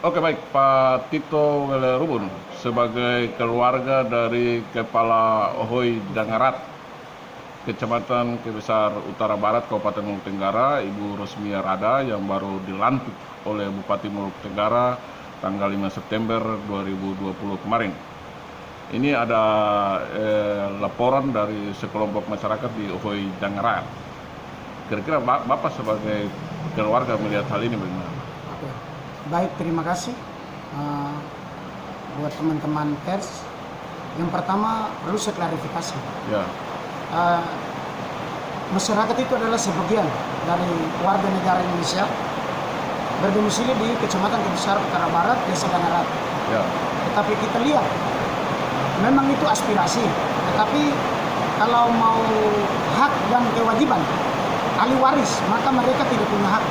Oke, baik, Pak Tito Welerubun, sebagai keluarga dari Kepala Ohoi Dangarat, Kecamatan Kebesar Utara Barat, Kabupaten Maluku Tenggara, Ibu Rosmia Rada yang baru dilantik oleh Bupati Maluku Tenggara tanggal 5 September 2020 kemarin. Ini ada laporan dari sekelompok masyarakat di Ohoi Dangarat. Kira-kira Bapak sebagai keluarga melihat hal ini bagaimana? Oke. Baik, terima kasih buat teman-teman pers. Yang pertama perlu saya klarifikasi. Ya. Masyarakat itu adalah sebagian dari warga negara Indonesia berdomisili di Kecamatan Kebesar Utara Barat, Desa Dangarat. Ya. Tetapi kita lihat, memang itu aspirasi. Tetapi kalau mau hak dan kewajiban ahli waris, maka mereka tidak punya hak.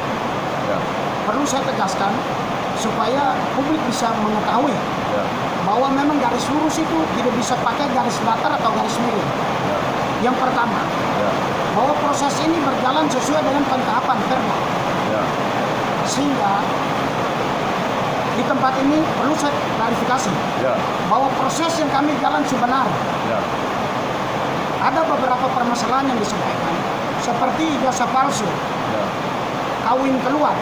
Ya. Perlu saya tegaskan supaya publik bisa mengetahui bahwa memang garis lurus itu tidak bisa pakai garis datar atau garis miring. Yang pertama, bahwa proses ini berjalan sesuai dengan pentahapan perda. Sehingga di tempat ini perlu saya klarifikasi bahwa proses yang kami jalan sebenarnya. Ada beberapa permasalahan yang disampaikan, seperti ijazah palsu, kawin keluar.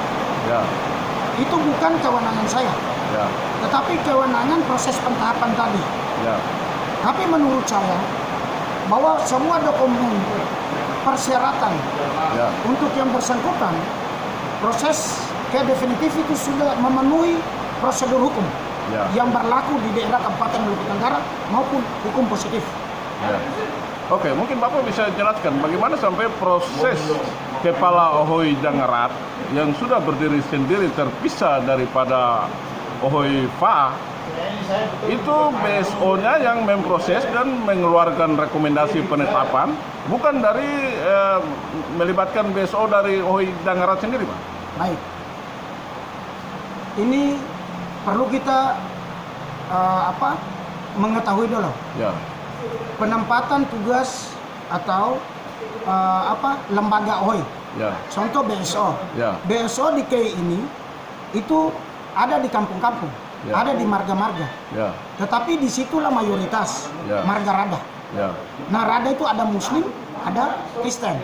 Itu bukan kewenangan saya, tetapi kewenangan proses pentahapan tadi. Tapi menurut saya bahwa semua dokumen persyaratan untuk yang bersangkutan, proses ke definitif itu sudah memenuhi prosedur hukum yang berlaku di daerah Kabupaten Maluku Tenggara maupun hukum positif. Oke, mungkin Bapak bisa jelaskan bagaimana sampai proses Kepala Ohoi Dangarat yang sudah berdiri sendiri terpisah daripada Ohoi Fa, itu BSO-nya yang memproses dan mengeluarkan rekomendasi penetapan, bukan dari melibatkan BSO dari Ohoi Dangarat sendiri, Pak? Baik. Ini perlu kita mengetahui dulu. Penempatan tugas atau lembaga OHOI. Contoh BSO. BSO di KEI ini itu ada di kampung-kampung, ada di marga-marga. Tetapi disitulah mayoritas marga Rada. Nah, Rada itu ada Muslim, ada Kristen.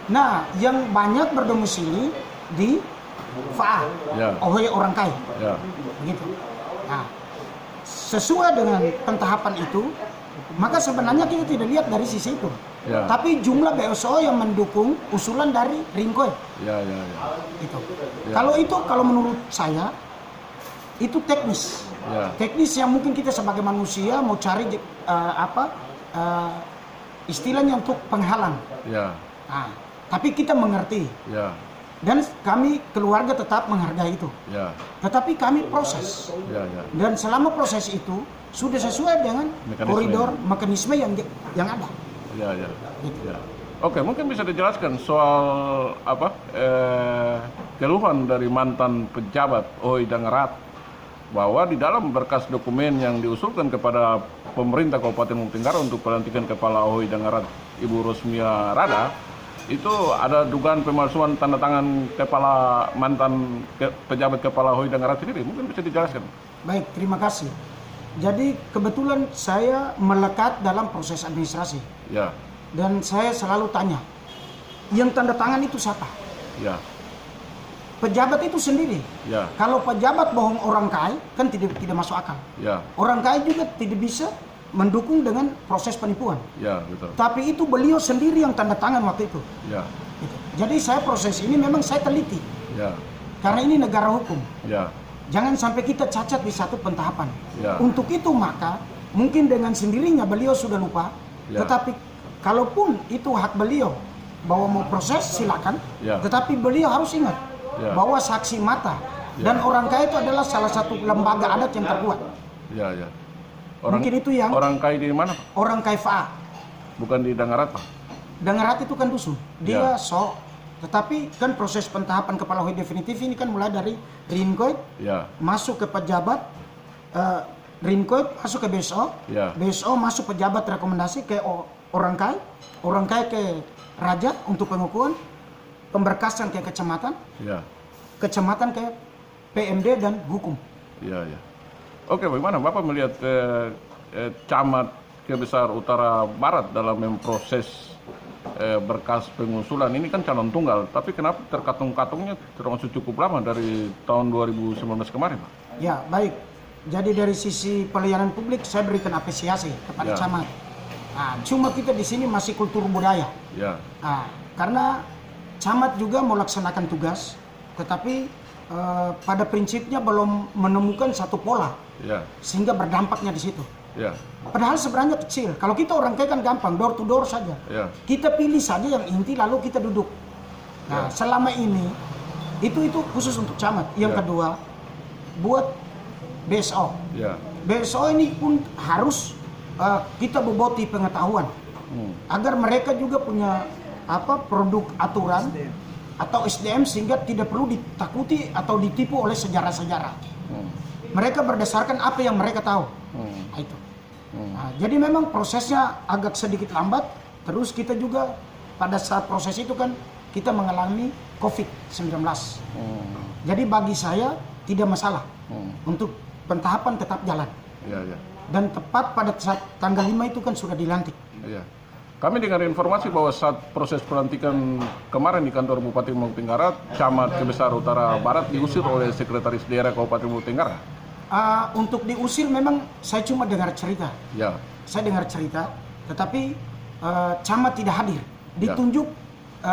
Nah, yang banyak berdomisili di FA, OHOI orang kaya. Begitu. Nah, sesuai dengan pentahapan itu, maka sebenarnya kita tidak lihat dari sisi itu. Tapi jumlah BSO yang mendukung usulan dari Ringkoi. Itu. Kalau menurut saya itu teknis. Teknis yang mungkin kita sebagai manusia mau cari istilahnya untuk penghalang. Nah, tapi kita mengerti. Dan kami keluarga tetap menghargai itu. Tetapi kami proses. Dan selama proses itu sudah sesuai dengan koridor mekanisme yang ada. Oke, mungkin bisa dijelaskan soal keluhan dari mantan pejabat Ohoi Dangarat bahwa di dalam berkas dokumen yang diusulkan kepada pemerintah Kabupaten Maluku Tenggara untuk pelantikan Kepala Ohoi Dangarat Ibu Rosmia Rada, itu ada dugaan pemalsuan tanda tangan mantan pejabat Kepala Ohoi Dangarat sendiri. Mungkin bisa dijelaskan. Baik, terima kasih. Jadi kebetulan saya melekat dalam proses administrasi. Dan saya selalu tanya, yang tanda tangan itu siapa? Pejabat itu sendiri. Kalau pejabat bohong orang kaya, kan tidak masuk akal. Orang kaya juga tidak bisa mendukung dengan proses penipuan. Betul. Tapi itu beliau sendiri yang tanda tangan waktu itu. Jadi saya proses ini memang saya teliti. Karena ini negara hukum. Jangan sampai kita cacat di satu pentahapan. Untuk itu maka mungkin dengan sendirinya beliau sudah lupa. Tetapi kalaupun itu hak beliau bahwa mau proses silakan. Tetapi beliau harus ingat bahwa saksi mata dan orang kaya itu adalah salah satu lembaga adat yang terkuat. Mungkin itu yang orang kaya di mana, Pak? Orang kaya FA. Bukan di Dangarat, Pak? Dangarat itu kan dusun. Dia tetapi kan proses pentahapan Kepala OHOI definitif ini kan mulai dari Ringkoi masuk ke pejabat, Ringkoi masuk ke BSO, BSO masuk pejabat rekomendasi ke orang kaya ke raja untuk pengukuhan, pemberkasan ke kecamatan, kecamatan ke PMD dan hukum. Iya, ya. Oke, bagaimana Bapak melihat Camat Kebesar Utara Barat dalam memproses berkas pengusulan? Ini kan calon tunggal, tapi kenapa terkatung-katungnya termasuk cukup lama dari tahun 2019 kemarin, Pak? Ya, baik. Jadi dari sisi pelayanan publik saya berikan apresiasi kepada camat. Nah, cuma kita di sini masih kultur budaya. Ya. Nah, karena camat juga melaksanakan tugas, tetapi pada prinsipnya belum menemukan satu pola, sehingga berdampaknya di situ. Ya. Padahal sebenarnya kecil. Kalau kita orang kaya kan gampang, door to door saja. Ya. Kita pilih saja yang inti lalu kita duduk. Nah, selama ini itu khusus untuk camat. Yang kedua, buat BSO. Ya. BSO ini pun harus kita boboti pengetahuan agar mereka juga punya produk aturan atau SDM sehingga tidak perlu ditakuti atau ditipu oleh sejarah-sejarah. Mereka berdasarkan apa yang mereka tahu. Nah, itu. Nah, jadi memang prosesnya agak sedikit lambat. Terus kita juga pada saat proses itu kan kita mengalami COVID-19. Jadi bagi saya tidak masalah untuk pentahapan tetap jalan. Dan tepat pada saat tanggal 5 itu kan sudah dilantik. Kami dengar informasi bahwa saat proses pelantikan kemarin di kantor Bupati Maluku Tenggara, Camat Kebesar Utara Barat diusir oleh Sekretaris Daerah Kabupaten Maluku Tenggara. Untuk diusir memang saya cuma dengar cerita. Ya. Saya dengar cerita, tetapi camat tidak hadir. Ditunjuk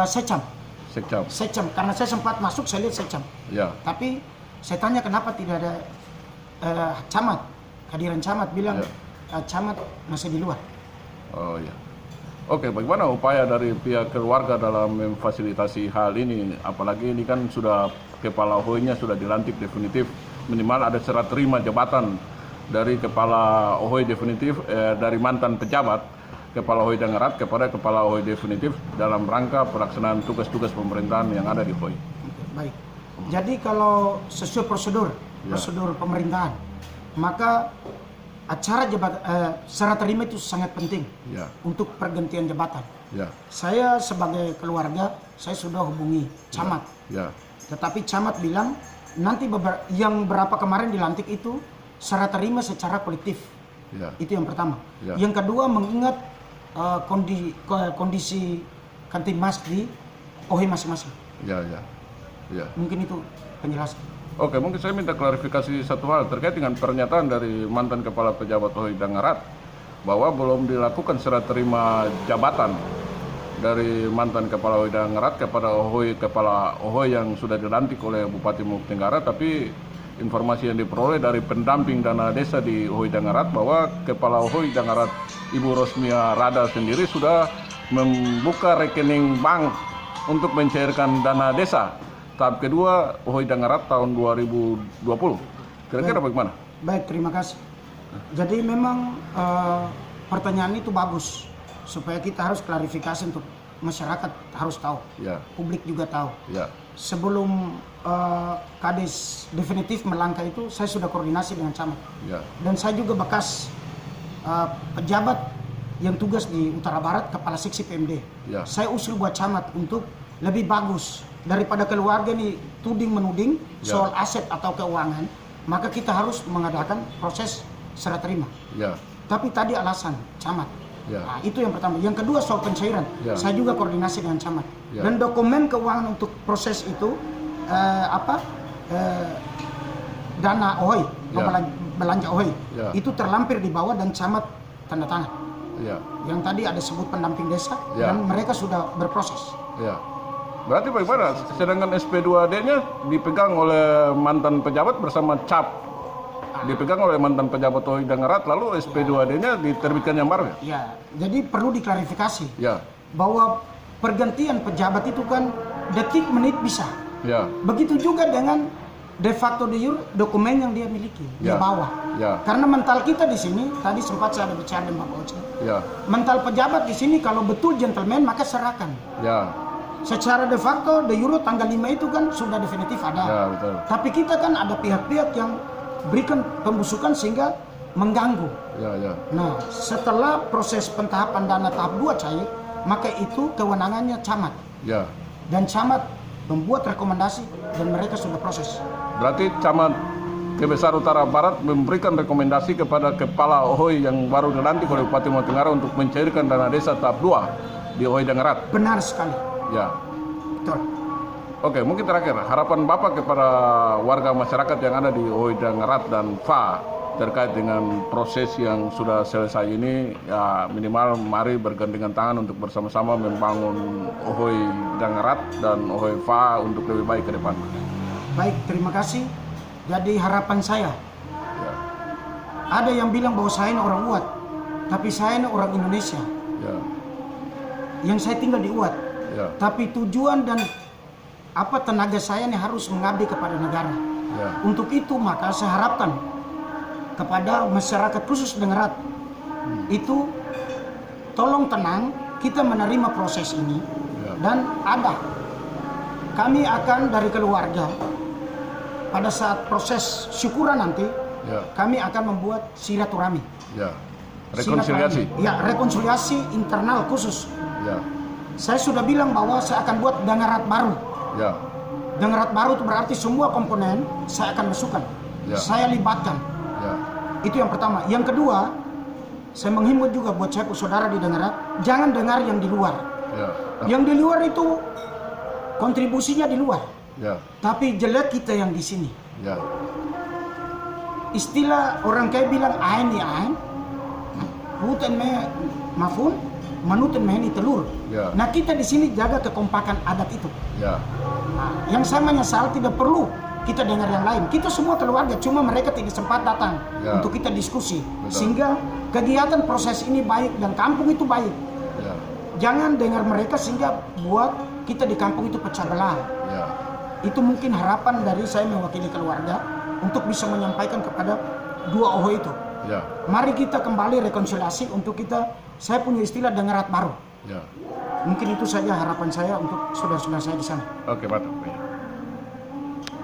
Secam. Karena saya sempat masuk, saya lihat Secam. Ya. Tapi saya tanya kenapa tidak ada camat. Kehadiran camat bilang camat masih di luar. Oh iya. Oke, bagaimana upaya dari pihak keluarga dalam memfasilitasi hal ini? Apalagi ini kan sudah kepala OHOI-nya sudah dilantik definitif, minimal ada serah terima jabatan dari kepala OHOI definitif, dari mantan pejabat kepala OHOI Dangerat kepada kepala OHOI definitif dalam rangka pelaksanaan tugas-tugas pemerintahan yang ada di OHOI. Baik. Jadi kalau sesuai prosedur pemerintahan, maka acara serah terima itu sangat penting untuk pergantian jabatan. Saya sebagai keluarga, saya sudah hubungi camat. Tetapi camat bilang nanti yang berapa kemarin dilantik itu serah terima secara kolektif. Itu yang pertama. Yang kedua, mengingat kondisi Kantimas di OHOI masing-masing. Mungkin itu penjelasan. Oke, mungkin saya minta klarifikasi satu hal terkait dengan pernyataan dari mantan kepala pejabat OHOI Dangerat bahwa belum dilakukan serah terima jabatan dari mantan kepala OHOI Dangerat kepada kepala OHOI yang sudah dilantik oleh Bupati Maluku Tenggara, tapi informasi yang diperoleh dari pendamping dana desa di OHOI Dangerat bahwa kepala OHOI Dangerat Ibu Rosmia Rada sendiri sudah membuka rekening bank untuk mencairkan dana desa. Tahap kedua OHOI Dangerat tahun 2020. Kira-kira bagaimana? Baik, terima kasih. Jadi memang pertanyaan itu bagus supaya kita harus klarifikasi untuk masyarakat harus tahu. Publik juga tahu. Sebelum Kades definitif melangkah itu, saya sudah koordinasi dengan camat. Dan saya juga bekas pejabat yang tugas di Utara Barat, kepala seksi PMD. Saya usul buat camat untuk lebih bagus daripada keluarga nih tuding menuding soal aset atau keuangan, maka kita harus mengadakan proses serah terima. Tapi tadi alasan camat. Nah, itu yang pertama. Yang kedua soal pencairan. Saya juga koordinasi dengan camat. Dan dokumen keuangan untuk proses itu dana OHOI, belanja OHOI, itu terlampir di bawah dan camat tanda tangan. Yang tadi ada sebut pendamping desa dan mereka sudah berproses. Berarti bagaimana? Sedangkan SP2D-nya dipegang oleh mantan pejabat bersama CAP. Dipegang oleh mantan pejabat OHOI Dangerat, lalu SP2D-nya diterbitkan yang baru ya? Jadi perlu diklarifikasi bahwa pergantian pejabat itu kan detik menit bisa. Begitu juga dengan de facto de jure dokumen yang dia miliki di bawah. Karena mental kita di sini, tadi sempat saya ada bicara dengan Pak Oce. Mental pejabat di sini kalau betul gentleman maka serahkan. Secara de facto de jure tanggal 5 itu kan sudah definitif ada. Betul. Tapi kita kan ada pihak-pihak yang berikan pembusukan sehingga mengganggu. Nah, setelah proses pentahapan dana tahap 2 cair, maka itu kewenangannya camat. Dan camat membuat rekomendasi dan mereka sudah proses. Berarti Camat Kebesar Utara Barat memberikan rekomendasi kepada Kepala Ohoi yang baru dilantik oleh Bupati Mountain Tenggara untuk mencairkan dana desa tahap 2 di Ohoi Dangerat. Benar sekali. Ya. Betul. Oke, mungkin terakhir harapan Bapak kepada warga masyarakat yang ada di Ohoi Dangerat dan FA terkait dengan proses yang sudah selesai ini, ya minimal mari bergandengan tangan untuk bersama-sama membangun Ohoi Dangerat dan Ohoi FA untuk lebih baik ke depan. Baik, terima kasih. Jadi harapan saya, Ya. ada yang bilang bahwa saya ini orang Uat, tapi saya ini orang Indonesia. Ya. Yang saya tinggal di Uat. Ya. Tapi tujuan dan tenaga saya ini harus mengabdi kepada negara. Ya. Untuk itu maka saya harapkan kepada masyarakat khusus Dangerat itu tolong tenang, kita menerima proses ini. Ya. Dan kami akan dari keluarga pada saat proses syukuran nanti, Ya. kami akan membuat silaturahmi. Ya. Rekonsiliasi. Silaturahmi. Ya, rekonsiliasi internal khusus. Ya. Saya sudah bilang bahwa saya akan buat Dangerat baru. Ya. Dangerat baru itu berarti semua komponen saya akan masukkan. Ya. Saya libatkan. Ya. Itu yang pertama. Yang kedua, saya menghimbau juga buat saya saudara di Dangerat, jangan dengar yang di luar. Ya. Yang di luar itu kontribusinya di luar. Ya. Tapi jelek kita yang di sini. Ya. Istilah orang kayak bilang ain ya ain, hutan me mafun, manutan me ini telur. Ya. Nah kita di sini jaga kekompakan adat itu. Ya. Nah, yang saya menyesal tidak perlu kita dengar yang lain. Kita semua keluarga, cuma mereka tidak sempat datang Ya. untuk kita diskusi. Betul. Sehingga kegiatan proses ini baik dan kampung itu baik. Ya. Jangan dengar mereka sehingga buat kita di kampung itu pecah belah. Ya. Itu mungkin harapan dari saya mewakili keluarga untuk bisa menyampaikan kepada dua Ohoi itu. Ya. Mari kita kembali rekonsiliasi untuk saya punya istilah Dangerat baru. Ya. Mungkin itu saja harapan saya untuk saudara-saudara saya di sana. Oke, mantap.